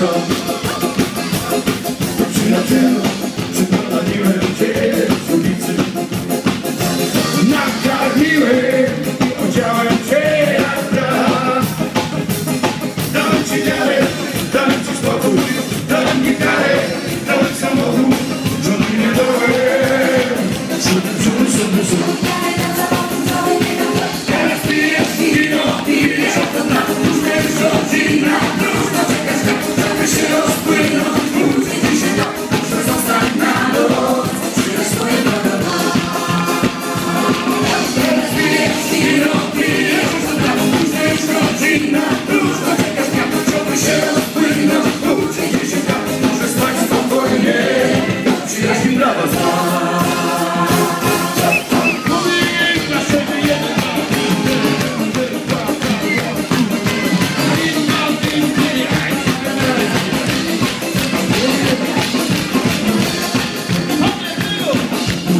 to. Przyjacielu, przyprowadziłem cię z ulicy. Nakarmiłem i odziałem cię jak brat. Dałem ci wiarę, dałem ci spokój, dałem mi karę, dałem samochód, żony nie dałem. Super. Teraz pijesz wino, pijesz na różnych rodzina. Próżno czekasz na to, żeby się rozpłynąć. Budzę się tak, że zostań na noc. Przyjaźń swoje droga. Teraz pijesz wino, pijesz na różnych rodzina. Próżno czekasz na to, żeby się rozpłynąć. Budzę się tak, że spać spokojnie. Przyjaźń dla was.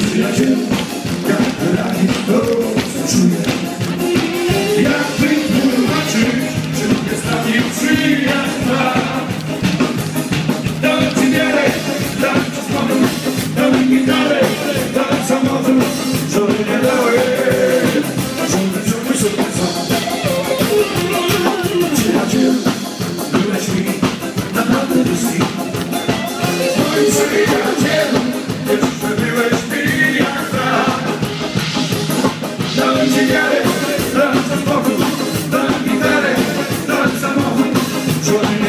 Przyjaciel, jak rani to, co czuję. Jakby tłumaczyć, czy lubię stawił przyjaźń. Dałem ci wiarę, dałem ci spokój, dałem mi darę, dałem samochód, żony nie dałem. Żony sobie sam. Przyjaciel, byłeś mi naprawdę bliski. Moim przyjacielu, jeszcze byłeś mi jak brat. Dałem ci wiarę, dałem ci spokój, dałem mi darę, dałem samochód, żony